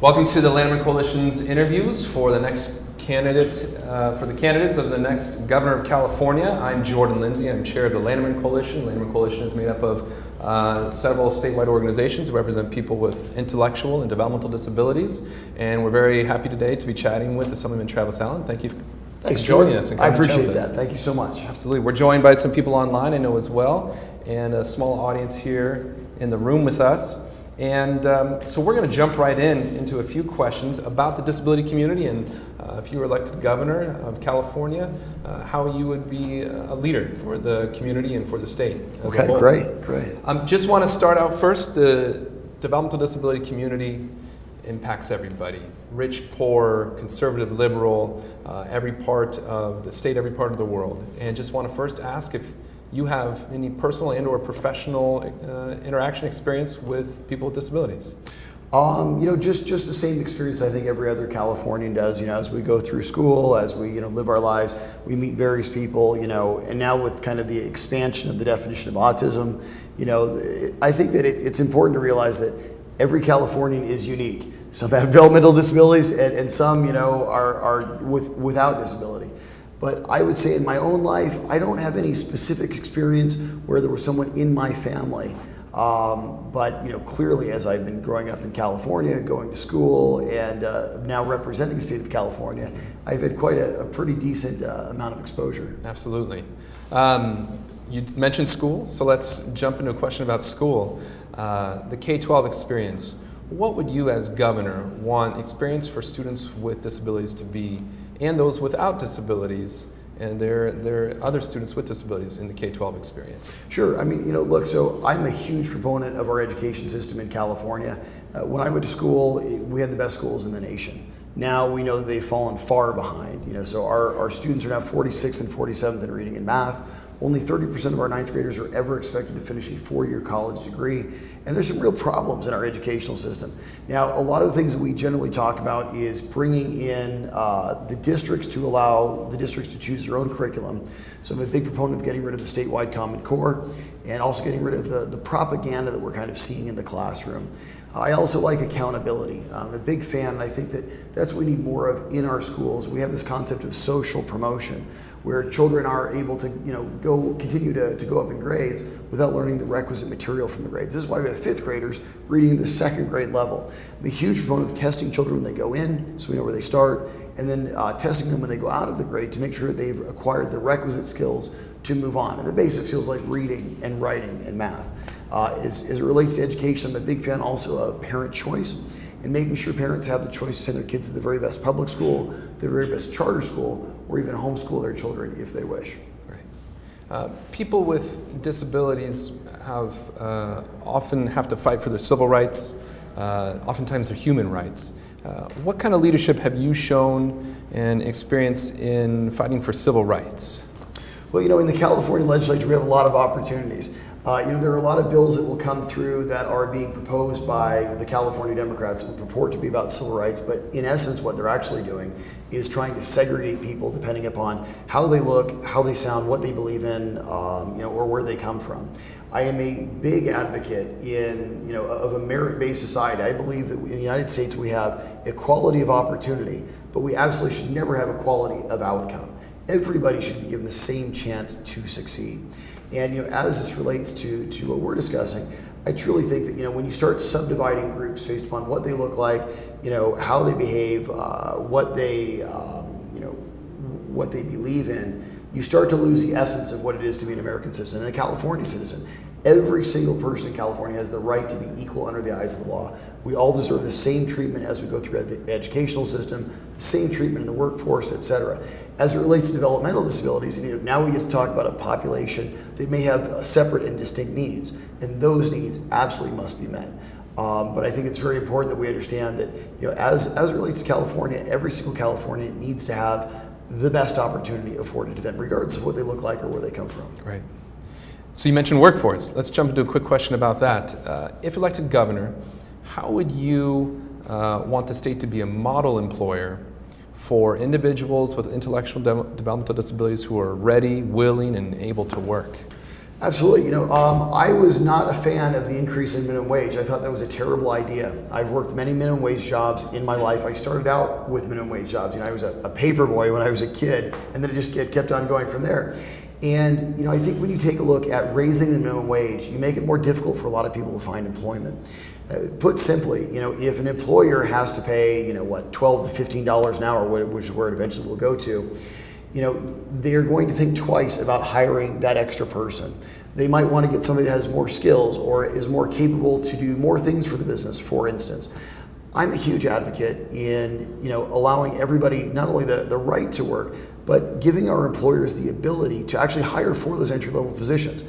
Welcome to the Lanterman Coalition's interviews for the next candidate, for the candidates of the next governor of California. I'm Jordan Lindsay. I'm chair of the Lanterman Coalition. The Lanterman Coalition is made up of several statewide organizations who represent people with intellectual and developmental disabilities. And we're very happy today to be chatting with Assemblyman Travis Allen. Thank you for joining us. And I appreciate that. Thank you so much. Absolutely. We're joined by some people online, I know as well, and a small audience here in the room with us. And so we're going to jump right into a few questions about the disability community and if you were elected governor of California, how you would be a leader for the community and for the state as a whole. Great. Just want to start out first, the developmental disability community impacts everybody. Rich, poor, conservative, liberal, every part of the state, every part of the world. And just want to first ask if you have any personal and or professional interaction experience with people with disabilities? Just the same experience I think every other Californian does. As we go through school, as we live our lives, we meet various people. And now with kind of the expansion of the definition of autism, I think that it's important to realize that every Californian is unique. Some have developmental disabilities, and some are without disability. But I would say in my own life, I don't have any specific experience where there was someone in my family. But clearly, as I've been growing up in California, going to school, and now representing the state of California, I've had quite a pretty decent amount of exposure. Absolutely. You mentioned school, so let's jump into a question about school. The K-12 experience. What would you as governor want experience for students with disabilities to be, and those without disabilities, and there are other students with disabilities in the K-12 experience? Sure. Look, so I'm a huge proponent of our education system in California. When I went to school, we had the best schools in the nation. Now we know that they've fallen far behind. So our students are now 46th and 47th in reading and math. Only 30% of our ninth graders are ever expected to finish a four-year college degree. And there's some real problems in our educational system. Now, a lot of the things that we generally talk about is bringing in the districts to allow the districts to choose their own curriculum. So I'm a big proponent of getting rid of the statewide Common Core and also getting rid of the propaganda that we're kind of seeing in the classroom. I also like accountability. I'm a big fan, and I think that's what we need more of in our schools. We have this concept of social promotion, where children are able to continue to go up in grades without learning the requisite material from the grades. This is why we have fifth graders reading the second grade level. I'm a huge proponent of testing children when they go in, so we know where they start, and then testing them when they go out of the grade to make sure that they've acquired the requisite skills to move on. And the basic skills like reading and writing and math. As it relates to education, I'm a big fan also of parent choice and making sure parents have the choice to send their kids to the very best public school, the very best charter school, or even homeschool their children if they wish. Right. People with disabilities often have to fight for their civil rights, oftentimes their human rights. What kind of leadership have you shown and experienced in fighting for civil rights? Well, in the California legislature, we have a lot of opportunities. There are a lot of bills that will come through that are being proposed by the California Democrats that purport to be about civil rights, but in essence what they're actually doing is trying to segregate people depending upon how they look, how they sound, what they believe in, or where they come from. I am a big advocate of a merit-based society. I believe that in the United States we have equality of opportunity, but we absolutely should never have equality of outcome. Everybody should be given the same chance to succeed. And as this relates to what we're discussing, I truly think that when you start subdividing groups based upon what they look like, how they behave, what they believe in, you start to lose the essence of what it is to be an American citizen and a California citizen. Every single person in California has the right to be equal under the eyes of the law. We all deserve the same treatment as we go through the educational system, the same treatment in the workforce, etc. As it relates to developmental disabilities, now we get to talk about a population that may have separate and distinct needs, and those needs absolutely must be met. But I think it's very important that we understand that, as it relates to California, every single Californian needs to have the best opportunity afforded to them, regardless of what they look like or where they come from. Right. So you mentioned workforce. Let's jump into a quick question about that. If elected governor, how would you want the state to be a model employer for individuals with intellectual developmental disabilities who are ready, willing, and able to work? Absolutely. I was not a fan of the increase in minimum wage. I thought that was a terrible idea. I've worked many minimum wage jobs in my life. I started out with minimum wage jobs. I was a paper boy when I was a kid, and then it just kept on going from there. And I think when you take a look at raising the minimum wage, you make it more difficult for a lot of people to find employment. Put simply, if an employer has to pay, $12 to $15 an hour, which is where it eventually will go to, they're going to think twice about hiring that extra person. They might want to get somebody that has more skills or is more capable to do more things for the business, for instance. I'm a huge advocate in, allowing everybody not only the right to work, but giving our employers the ability to actually hire for those entry-level positions.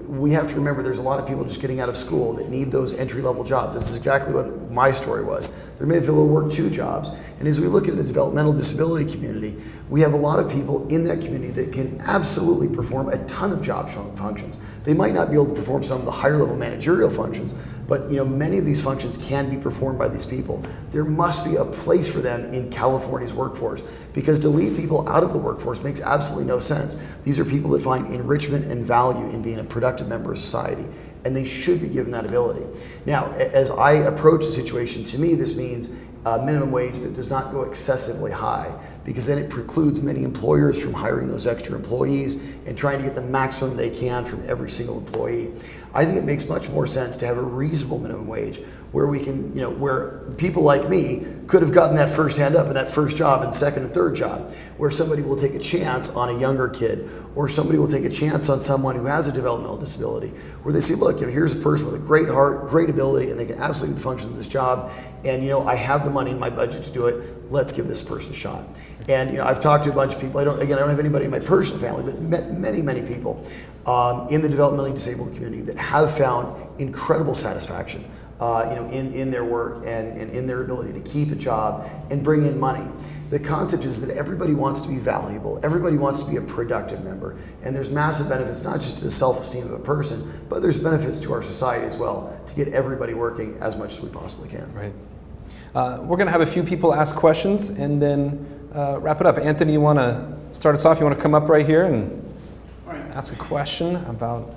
We have to remember there's a lot of people just getting out of school that need those entry-level jobs. This is exactly what my story was. There are many people who work 2 jobs. And as we look at the developmental disability community, we have a lot of people in that community that can absolutely perform a ton of job functions. They might not be able to perform some of the higher level managerial functions, but many of these functions can be performed by these people. There must be a place for them in California's workforce, because to leave people out of the workforce makes absolutely no sense. These are people that find enrichment and value in being a productive member of society, and they should be given that ability. Now, as I approach the situation, to me this means a minimum wage that does not go excessively high, because then it precludes many employers from hiring those extra employees and trying to get the maximum they can from every single employee. I think it makes much more sense to have a reasonable minimum wage where we can, where people like me could have gotten that first hand up in that first job and second and third job, where somebody will take a chance on a younger kid, or somebody will take a chance on someone who has a developmental disability, where they say, look, here's a person with a great heart, great ability, and they can absolutely function in this job, and I have the money in my budget to do it. Let's give this person a shot. And I've talked to a bunch of people. I don't have anybody in my personal family, but met many people in the developmentally disabled community that have found incredible satisfaction in their work and in their ability to keep a job and bring in money. The concept is that everybody wants to be valuable. Everybody wants to be a productive member. And there's massive benefits, not just to the self-esteem of a person, but there's benefits to our society as well, to get everybody working as much as we possibly can. Right. We're going to have a few people ask questions and then wrap it up. Anthony, you want to start us off? You want to come up right here and ask a question about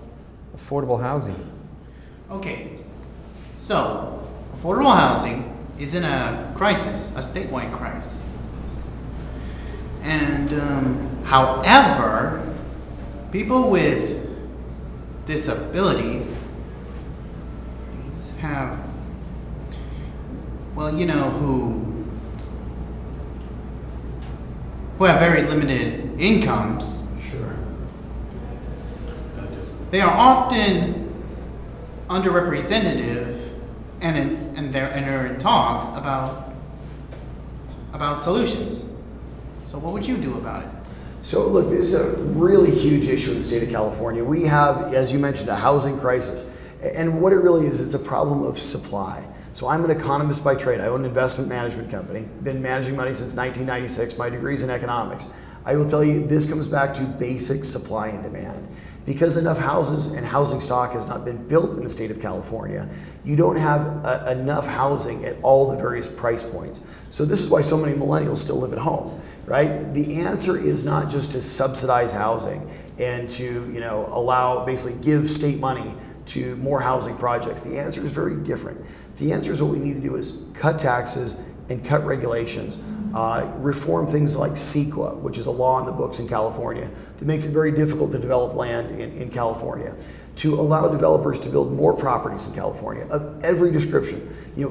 affordable housing? Okay. So, affordable housing is in a crisis, a statewide crisis. And however, people with disabilities have, who have very limited incomes. Sure. They are often underrepresented and they're in talks about solutions. So what would you do about it? So look, this is a really huge issue in the state of California. We have, as you mentioned, a housing crisis. And what it really is, it's a problem of supply. So I'm an economist by trade. I own an investment management company. Been managing money since 1996. My degree's in economics. I will tell you, this comes back to basic supply and demand. Because enough houses and housing stock has not been built in the state of California, you don't have enough housing at all the various price points. So this is why so many millennials still live at home, right? The answer is not just to subsidize housing and to basically give state money to more housing projects. The answer is very different. The answer is what we need to do is cut taxes and cut regulations. Reform things like CEQA, which is a law in the books in California that makes it very difficult to develop land in California, to allow developers to build more properties in California of every description,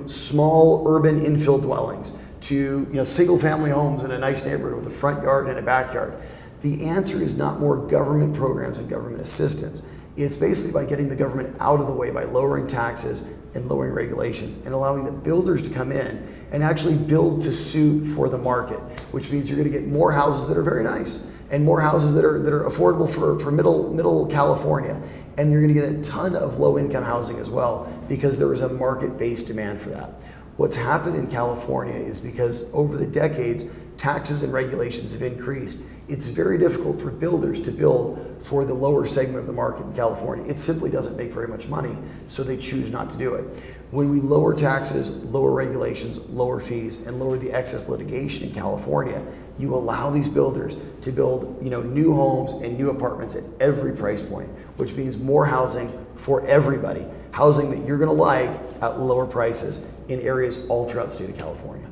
small urban infill dwellings to single family homes in a nice neighborhood with a front yard and a backyard. The answer is not more government programs and government assistance. It's basically by getting the government out of the way, by lowering taxes and lowering regulations and allowing the builders to come in and actually build to suit for the market, which means you're going to get more houses that are very nice and more houses that are affordable for middle California. And you're going to get a ton of low-income housing as well, because there is a market-based demand for that. What's happened in California is because over the decades, taxes and regulations have increased. it's very difficult for builders to build for the lower segment of the market in California. It simply doesn't make very much money, so they choose not to do it. When we lower taxes, lower regulations, lower fees, and lower the excess litigation in California, you allow these builders to build, new homes and new apartments at every price point, which means more housing for everybody, housing that you're going to like at lower prices in areas all throughout the state of California.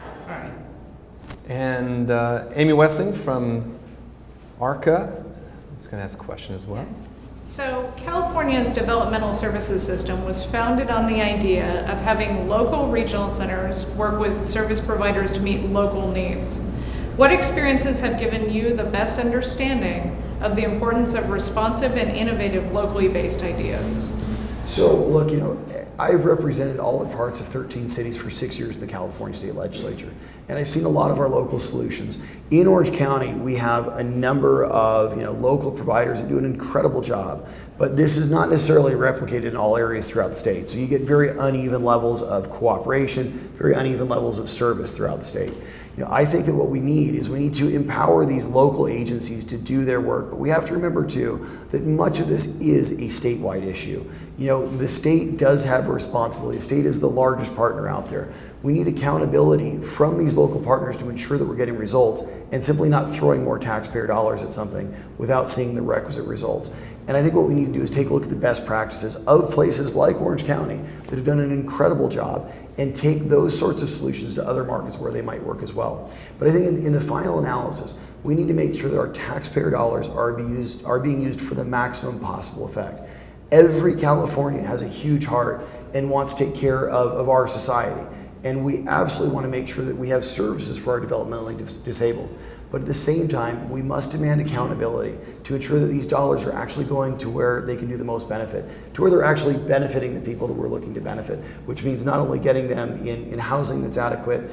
All right. And Amy Wessling from ARCA is going to ask a question as well. Yes. So California's Developmental Services system was founded on the idea of having local regional centers work with service providers to meet local needs. What experiences have given you the best understanding of the importance of responsive and innovative locally based ideas? So look, I've represented all the parts of 13 cities for 6 years in the California State Legislature, and I've seen a lot of our local solutions. In Orange County, we have a number of local providers that do an incredible job, but this is not necessarily replicated in all areas throughout the state. So you get very uneven levels of cooperation, very uneven levels of service throughout the state. I think that what we need is we need to empower these local agencies to do their work, but we have to remember too that much of this is a statewide issue. The state does have a responsibility. The state is the largest partner out there. We need accountability from these local partners to ensure that we're getting results and simply not throwing more taxpayer dollars at something without seeing the requisite results. And I think what we need to do is take a look at the best practices of places like Orange County that have done an incredible job and take those sorts of solutions to other markets where they might work as well. But I think in the final analysis, we need to make sure that our taxpayer dollars are being used for the maximum possible effect. Every Californian has a huge heart and wants to take care of our society. And we absolutely want to make sure that we have services for our developmentally disabled. But at the same time, we must demand accountability to ensure that these dollars are actually going to where they can do the most benefit, to where they're actually benefiting the people that we're looking to benefit, which means not only getting them in housing that's adequate,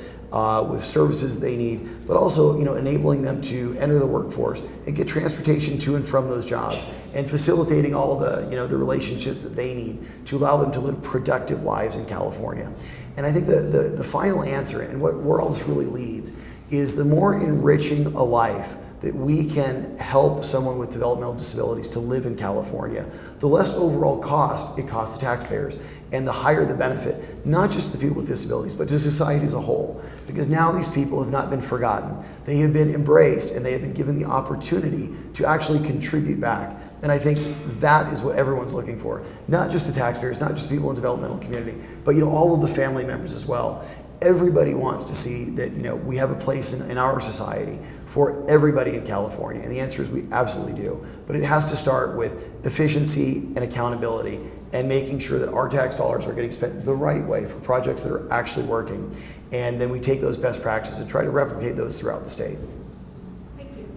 with services they need, but also enabling them to enter the workforce and get transportation to and from those jobs, and facilitating all the the relationships that they need to allow them to live productive lives in California. And I think the final answer, and where all this really leads, is the more enriching a life that we can help someone with developmental disabilities to live in California, the less overall cost it costs the taxpayers, and the higher the benefit, not just to the people with disabilities, but to society as a whole. Because now these people have not been forgotten. They have been embraced, and they have been given the opportunity to actually contribute back. And I think that is what everyone's looking for. Not just the taxpayers, not just people in the developmental community, but all of the family members as well. Everybody wants to see that we have a place in our society for everybody in California, and the answer is we absolutely do. But it has to start with efficiency and accountability, and making sure that our tax dollars are getting spent the right way for projects that are actually working. And then we take those best practices and try to replicate those throughout the state. Thank you.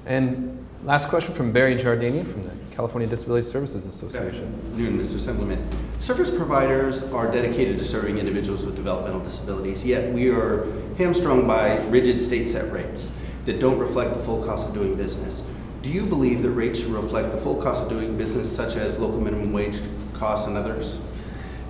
And last question from Barry Giardini from the California Disability Services Association. Good afternoon, Mr. Simpleman. Service providers are dedicated to serving individuals with developmental disabilities, yet we are hamstrung by rigid state set rates that don't reflect the full cost of doing business. Do you believe that rates should reflect the full cost of doing business, such as local minimum wage costs and others?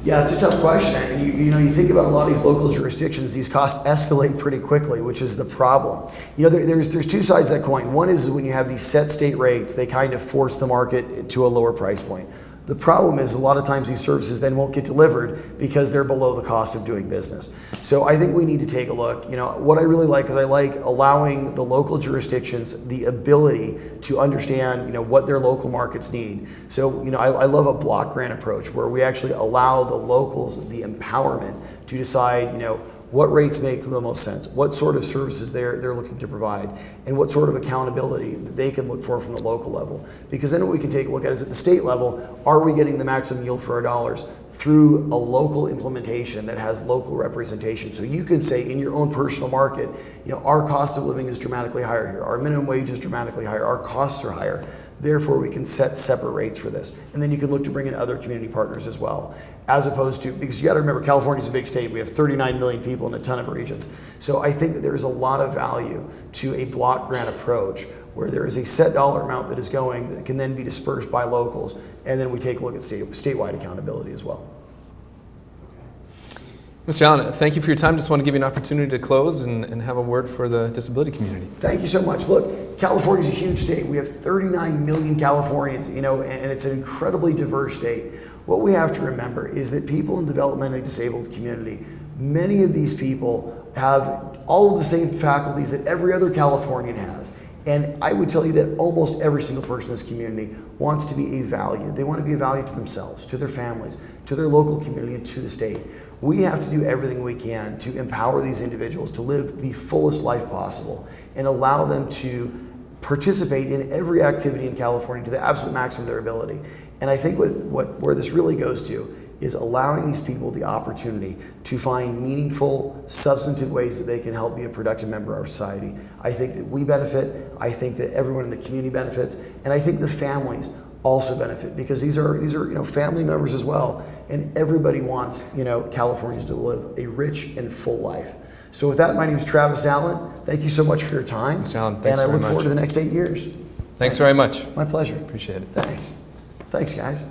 Yeah, it's a tough question. And you think about a lot of these local jurisdictions, these costs escalate pretty quickly, which is the problem. There's two sides of that coin. One is when you have these set state rates, they kind of force the market to a lower price point. The problem is a lot of times these services then won't get delivered because they're below the cost of doing business. So I think we need to take a look. What I really like is I like allowing the local jurisdictions the ability to understand, what their local markets need. So, I love a block grant approach where we actually allow the locals the empowerment to decide, what rates make the most sense, what sort of services they're looking to provide, and what sort of accountability that they can look for from the local level. Because then what we can take a look at is at the state level, are we getting the maximum yield for our dollars through a local implementation that has local representation? So you could say in your own personal market, our cost of living is dramatically higher here, our minimum wage is dramatically higher, our costs are higher. Therefore, we can set separate rates for this. And then you can look to bring in other community partners as well. As opposed to, because you got to remember, California's a big state. We have 39 million people in a ton of regions. So I think that there's a lot of value to a block grant approach where there is a set dollar amount that is going that can then be dispersed by locals. And then we take a look at statewide accountability as well. Mr. Allen, thank you for your time. Just want to give you an opportunity to close and have a word for the disability community. Thank you so much. Look, California is a huge state. We have 39 million Californians, and it's an incredibly diverse state. What we have to remember is that people in the developmentally disabled community, many of these people have all of the same faculties that every other Californian has. And I would tell you that almost every single person in this community wants to be a value. They want to be a value to themselves, to their families, to their local community, and to the state. We have to do everything we can to empower these individuals to live the fullest life possible and allow them to participate in every activity in California to the absolute maximum of their ability. And I think where this really goes to is allowing these people the opportunity to find meaningful, substantive ways that they can help be a productive member of our society. I think that we benefit, I think that everyone in the community benefits, and I think the families also benefit, because these are family members as well, and everybody wants Californians to live a rich and full life. So with that, my name is Travis Allen. Thank you so much for your time. Mr. Allen, thanks and I very look forward much. to the next 8 years. Thanks very much. My pleasure. Appreciate it. Thanks. Thanks, guys.